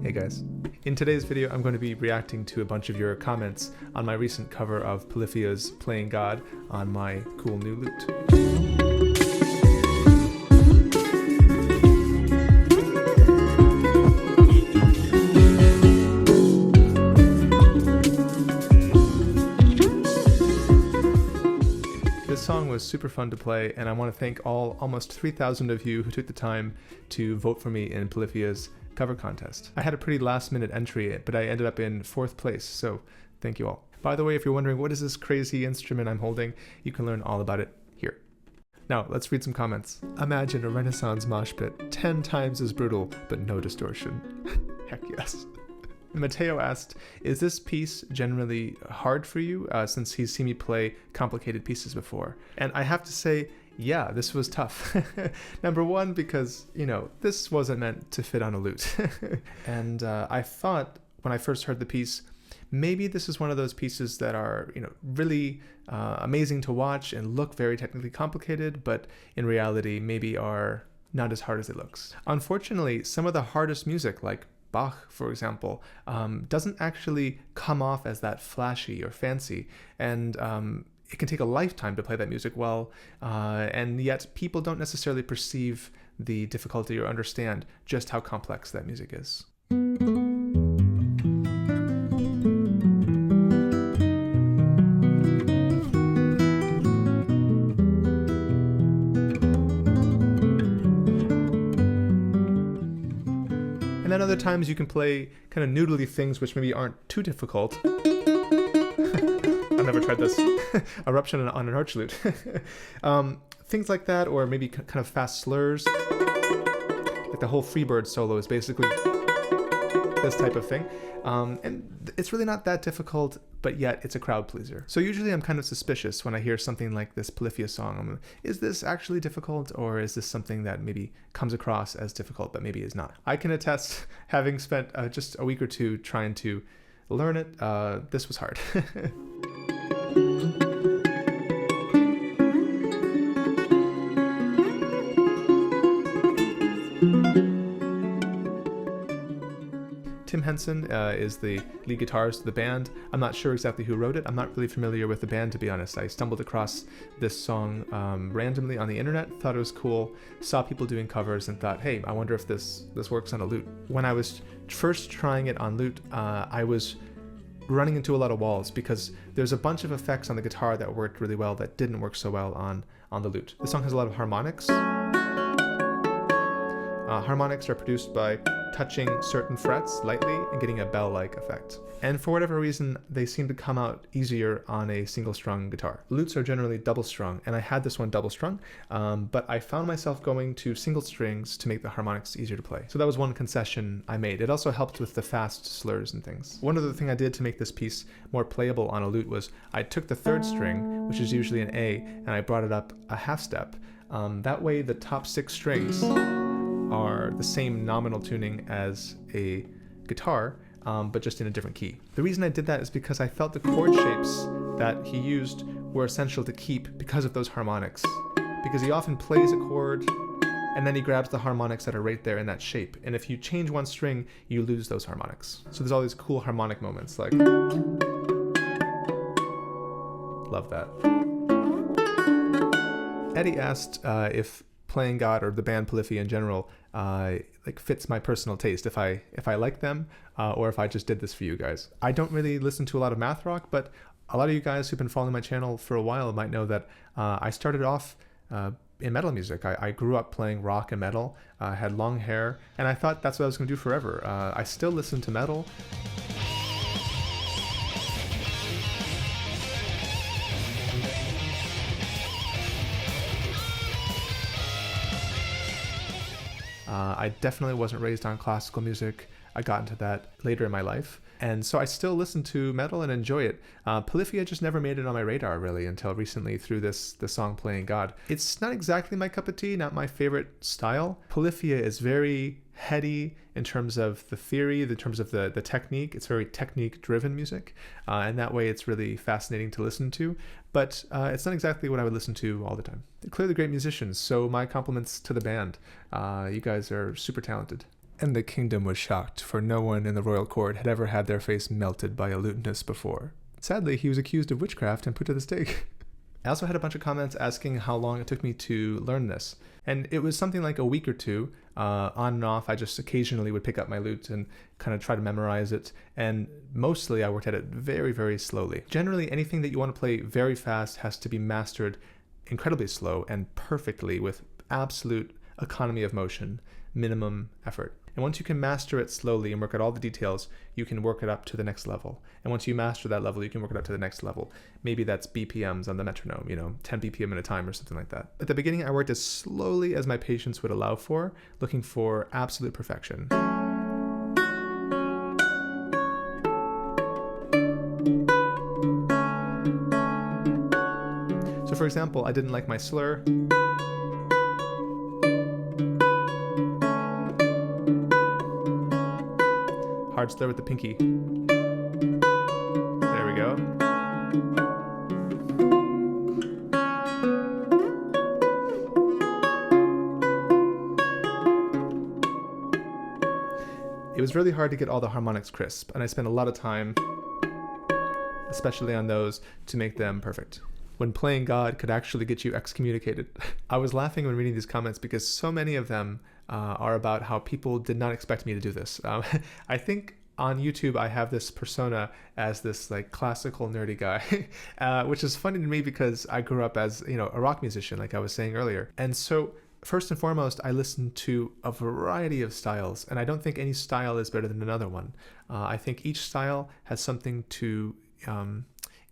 Hey guys. In today's video, I'm going to be reacting to a bunch of your comments on my recent cover of Polyphia's Playing God on my cool new lute. This song was super fun to play, and I want to thank almost 3,000 of you who took the time to vote for me in Polyphia's cover contest. I had a pretty last-minute entry, but I ended up in 4th place, so thank you all. By the way, if you're wondering what is this crazy instrument I'm holding, you can learn all about it here. Now, let's read some comments. Imagine a Renaissance mosh pit, 10 times as brutal, but no distortion. Heck yes. Mateo asked, is this piece generally hard for you, since he's seen me play complicated pieces before? And I have to say, yeah, this was tough. Number one, because, this wasn't meant to fit on a lute. And I thought, when I first heard the piece, maybe this is one of those pieces that are, really amazing to watch and look very technically complicated, but in reality, maybe are not as hard as it looks. Unfortunately, some of the hardest music, like Bach, for example, doesn't actually come off as that flashy or fancy, and it can take a lifetime to play that music well, and yet people don't necessarily perceive the difficulty or understand just how complex that music is. And then other times you can play kind of noodly things which maybe aren't too difficult. I've never tried this. Eruption on an arch lute. Things like that, or maybe kind of fast slurs. Like the whole Freebird solo is basically this type of thing. And it's really not that difficult, but yet it's a crowd pleaser. So usually I'm kind of suspicious when I hear something like this Polyphia song. Is this actually difficult, or is this something that maybe comes across as difficult, but maybe is not? I can attest, having spent just a week or two trying to learn it, this was hard. Tim Henson is the lead guitarist of the band. I'm not sure exactly who wrote it. I'm not really familiar with the band, to be honest. I stumbled across this song randomly on the internet, thought it was cool, saw people doing covers, and thought, hey, I wonder if this works on a lute. When I was first trying it on lute, I was running into a lot of walls because there's a bunch of effects on the guitar that worked really well that didn't work so well on the lute. The song has a lot of harmonics. Harmonics are produced by touching certain frets lightly and getting a bell-like effect. And for whatever reason, they seem to come out easier on a single-strung guitar. Lutes are generally double-strung, and I had this one double-strung, but I found myself going to single strings to make the harmonics easier to play. So that was one concession I made. It also helped with the fast slurs and things. One other thing I did to make this piece more playable on a lute was I took the 3rd string, which is usually an A, and I brought it up a half step. That way the top 6 strings are the same nominal tuning as a guitar, but just in a different key. The reason I did that is because I felt the chord shapes that he used were essential to keep because of those harmonics. Because he often plays a chord, and then he grabs the harmonics that are right there in that shape. And if you change one string, you lose those harmonics. So there's all these cool harmonic moments, like... Love that. Eddie asked if Playing God, or the band Polyphia in general, fits my personal taste, if I like them, or if I just did this for you guys. I don't really listen to a lot of math rock, but a lot of you guys who've been following my channel for a while might know that I started off in metal music. I grew up playing rock and metal, had long hair, and I thought that's what I was going to do forever. I still listen to metal. I definitely wasn't raised on classical music. I got into that later in my life. And so I still listen to metal and enjoy it. Polyphia just never made it on my radar, really, until recently through the song Playing God. It's not exactly my cup of tea, not my favorite style. Polyphia is very heady in terms of the theory, in terms of the technique. It's very technique-driven music, and that way it's really fascinating to listen to, but it's not exactly what I would listen to all the time. They're clearly great musicians, so my compliments to the band. You guys are super talented. And the kingdom was shocked, for no one in the royal court had ever had their face melted by a lutenist before. Sadly, he was accused of witchcraft and put to the stake. I also had a bunch of comments asking how long it took me to learn this. And it was something like a week or two, on and off. I just occasionally would pick up my lute and kind of try to memorize it. And mostly I worked at it very, very slowly. Generally, anything that you want to play very fast has to be mastered incredibly slow and perfectly with absolute economy of motion, minimum effort. And once you can master it slowly and work out all the details, you can work it up to the next level. And once you master that level, you can work it up to the next level. Maybe that's BPMs on the metronome, 10 BPM at a time or something like that. At the beginning, I worked as slowly as my patience would allow for, looking for absolute perfection. So for example, I didn't like my slur. Hard slur with the pinky. There we go. It was really hard to get all the harmonics crisp, and I spent a lot of time, especially on those, to make them perfect. When playing God could actually get you excommunicated. I was laughing when reading these comments because so many of them are about how people did not expect me to do this. I think on YouTube I have this persona as this like classical nerdy guy, which is funny to me because I grew up as a rock musician, like I was saying earlier. And so first and foremost, I listen to a variety of styles, and I don't think any style is better than another one. I think each style has something to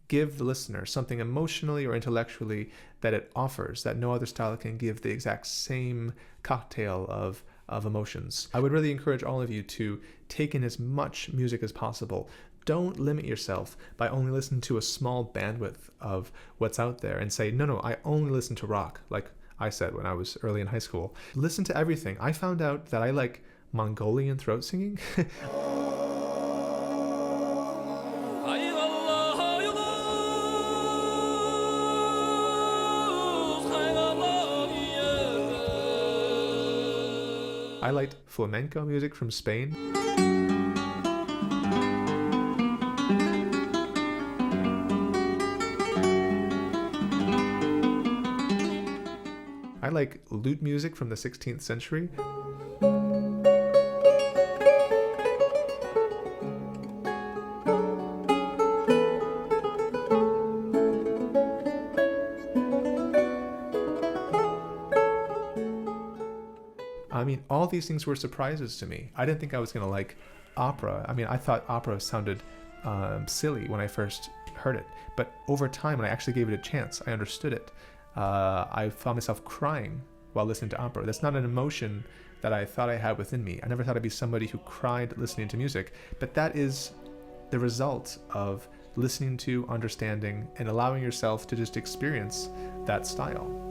give the listener, something emotionally or intellectually that it offers that no other style can give the exact same cocktail of emotions. I would really encourage all of you to take in as much music as possible. Don't limit yourself by only listening to a small bandwidth of what's out there and say, no, I only listen to rock, like I said when I was early in high school. Listen to everything. I found out that I like Mongolian throat singing. I liked flamenco music from Spain. I like lute music from the 16th century. I mean, all these things were surprises to me. I didn't think I was going to like opera. I mean, I thought opera sounded silly when I first heard it. But over time, when I actually gave it a chance, I understood it. I found myself crying while listening to opera. That's not an emotion that I thought I had within me. I never thought I'd be somebody who cried listening to music. But that is the result of listening to, understanding, and allowing yourself to just experience that style.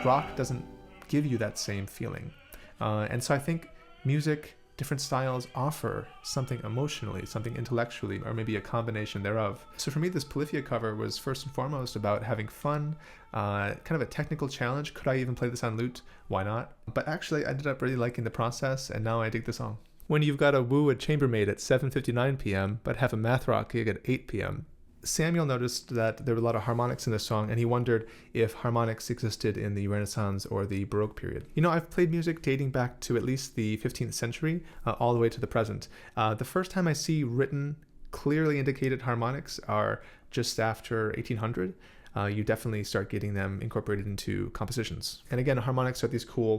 Rock doesn't give you that same feeling. And so I think music, different styles offer something emotionally, something intellectually, or maybe a combination thereof. So for me, this Polyphia cover was first and foremost about having fun, kind of a technical challenge. Could I even play this on lute? Why not? But actually, I ended up really liking the process, and now I dig the song. When you've got to woo a chambermaid at 7:59 p.m., but have a math rock gig at 8 p.m., Samuel noticed that there were a lot of harmonics in this song, and he wondered if harmonics existed in the Renaissance or the Baroque period. I've played music dating back to at least the 15th century, all the way to the present. The first time I see written, clearly indicated harmonics are just after 1800. You definitely start getting them incorporated into compositions. And again, harmonics are these cool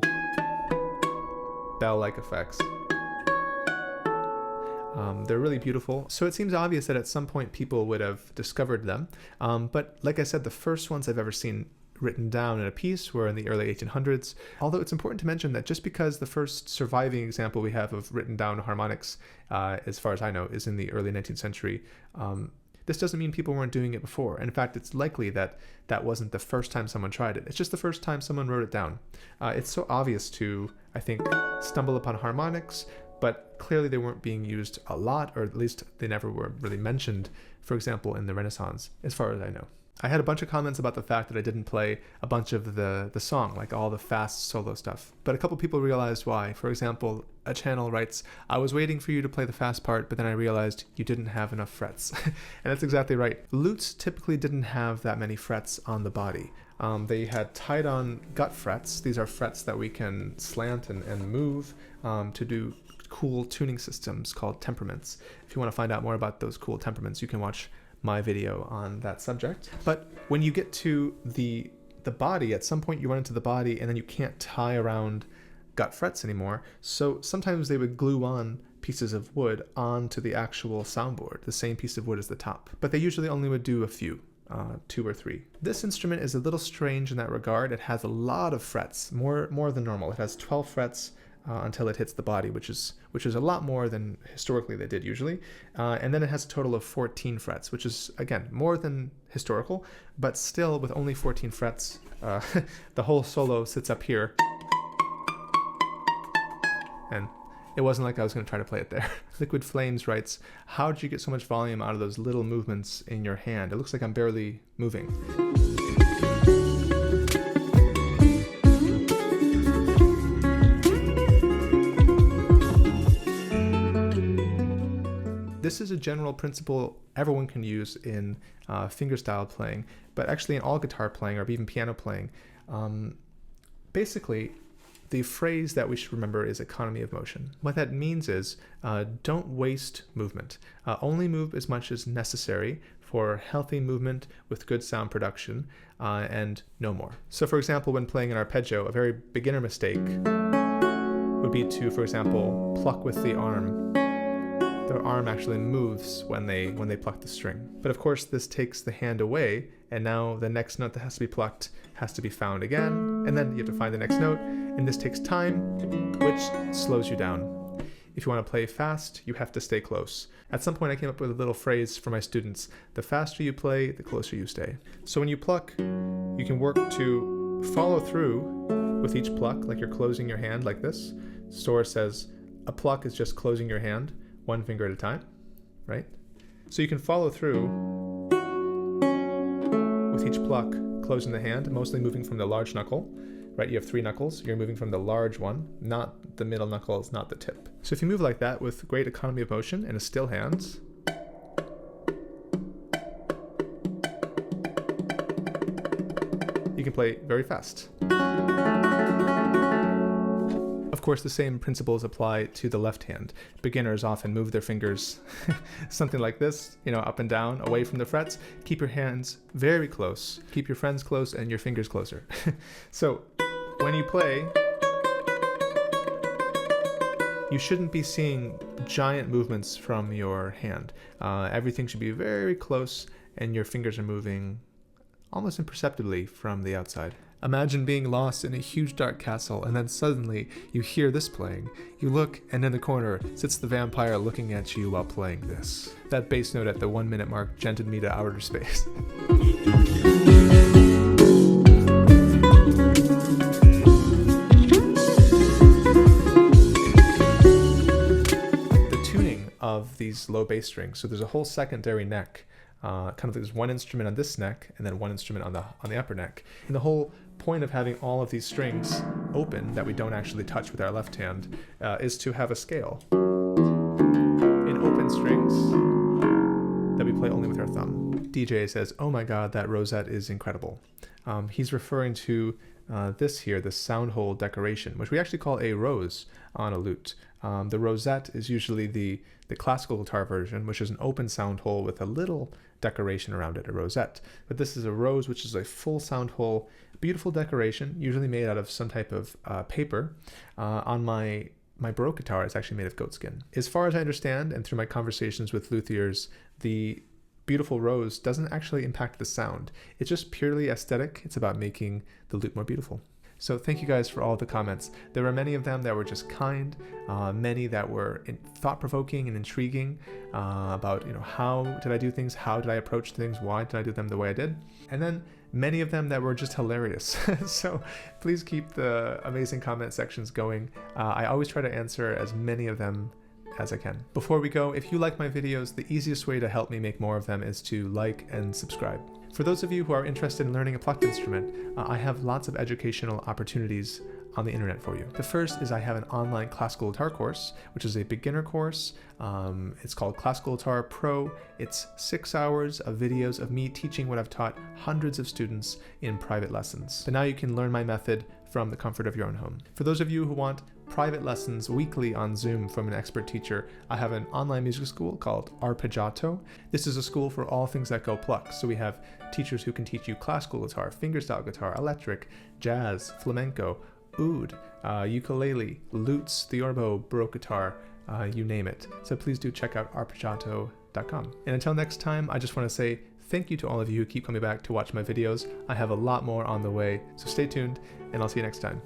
bell-like effects. They're really beautiful. So it seems obvious that at some point people would have discovered them. But like I said, the first ones I've ever seen written down in a piece were in the early 1800s. Although it's important to mention that just because the first surviving example we have of written down harmonics, as far as I know, is in the early 19th century, This doesn't mean people weren't doing it before. In fact, it's likely that that wasn't the first time someone tried it. It's just the first time someone wrote it down. It's so obvious to, I think, stumble upon harmonics, but clearly they weren't being used a lot, or at least they never were really mentioned, for example, in the Renaissance, as far as I know. I had a bunch of comments about the fact that I didn't play a bunch of the song, like all the fast solo stuff. But a couple people realized why. For example, a channel writes, "I was waiting for you to play the fast part, but then I realized you didn't have enough frets." And that's exactly right. Lutes typically didn't have that many frets on the body. They had tied on gut frets. These are frets that we can slant and move to do cool tuning systems called temperaments. If you want to find out more about those cool temperaments, you can watch my video on that subject. But when you get to the body, at some point you run into the body and then you can't tie around gut frets anymore. So sometimes they would glue on pieces of wood onto the actual soundboard, the same piece of wood as the top. But they usually only would do a few, 2 or 3. This instrument is a little strange in that regard. It has a lot of frets, more than normal. It has 12 frets until it hits the body, which is a lot more than historically they did usually. And then it has a total of 14 frets, which is, again, more than historical, but still with only 14 frets, the whole solo sits up here. And it wasn't like I was going to try to play it there. Liquid Flames writes, "How did you get so much volume out of those little movements in your hand? It looks like I'm barely moving." This is a general principle everyone can use in fingerstyle playing, but actually in all guitar playing or even piano playing. Basically, the phrase that we should remember is economy of motion. What that means is don't waste movement. Only move as much as necessary for healthy movement with good sound production, and no more. So for example, when playing an arpeggio, a very beginner mistake would be to, for example, pluck with the arm. The arm actually moves when they pluck the string. But of course, this takes the hand away, and now the next note that has to be plucked has to be found again, and then you have to find the next note, and this takes time, which slows you down. If you want to play fast, you have to stay close. At some point, I came up with a little phrase for my students: the faster you play, the closer you stay. So when you pluck, you can work to follow through with each pluck, like you're closing your hand like this. Storer says a pluck is just closing your hand, one finger at a time, right? So you can follow through with each pluck, closing the hand, mostly moving from the large knuckle, right? You have 3 knuckles, you're moving from the large one, not the middle knuckle, it's not the tip. So if you move like that with great economy of motion and a still hand, you can play very fast. Of course, the same principles apply to the left hand. Beginners often move their fingers something like this, up and down, away from the frets. Keep your hands very close. Keep your friends close and your fingers closer. So when you play, you shouldn't be seeing giant movements from your hand. Everything should be very close and your fingers are moving almost imperceptibly from the outside. Imagine being lost in a huge dark castle and then suddenly you hear this playing. You look and in the corner sits the vampire looking at you while playing this. That bass note at the 1 minute mark jented me to outer space. The tuning of these low bass strings, so there's a whole secondary neck. Kind of there's one instrument on this neck and then one instrument on the upper neck. And the whole point of having all of these strings open that we don't actually touch with our left hand is to have a scale in open strings that we play only with our thumb. DJ says, "Oh my god, that rosette is incredible." He's referring to this here, the soundhole decoration, which we actually call a rose on a lute. The rosette is usually the classical guitar version, which is an open sound hole with a little decoration around it, a rosette. But this is a rose, which is a full sound hole, beautiful decoration, usually made out of some type of paper. On my Baroque guitar, it's actually made of goatskin. As far as I understand, and through my conversations with luthiers, the beautiful rose doesn't actually impact the sound. It's just purely aesthetic. It's about making the lute more beautiful. So thank you guys for all the comments. There were many of them that were just kind, many that were thought-provoking and intriguing about, how did I do things, how did I approach things, why did I do them the way I did, and then many of them that were just hilarious. So please keep the amazing comment sections going. I always try to answer as many of them as I can. Before we go, if you like my videos, the easiest way to help me make more of them is to like and subscribe. For those of you who are interested in learning a plucked instrument, I have lots of educational opportunities on the internet for you. The first is I have an online classical guitar course, which is a beginner course. It's called Classical Guitar Pro. It's 6 hours of videos of me teaching what I've taught hundreds of students in private lessons. But now you can learn my method from the comfort of your own home. For those of you who want private lessons weekly on Zoom from an expert teacher, I have an online music school called Arpeggiato. This is a school for all things that go pluck. So we have teachers who can teach you classical guitar, fingerstyle guitar, electric, jazz, flamenco, oud, ukulele, lutes, theorbo, baroque guitar, you name it. So please do check out arpeggiato.com. And until next time, I just want to say thank you to all of you who keep coming back to watch my videos. I have a lot more on the way, so stay tuned, and I'll see you next time.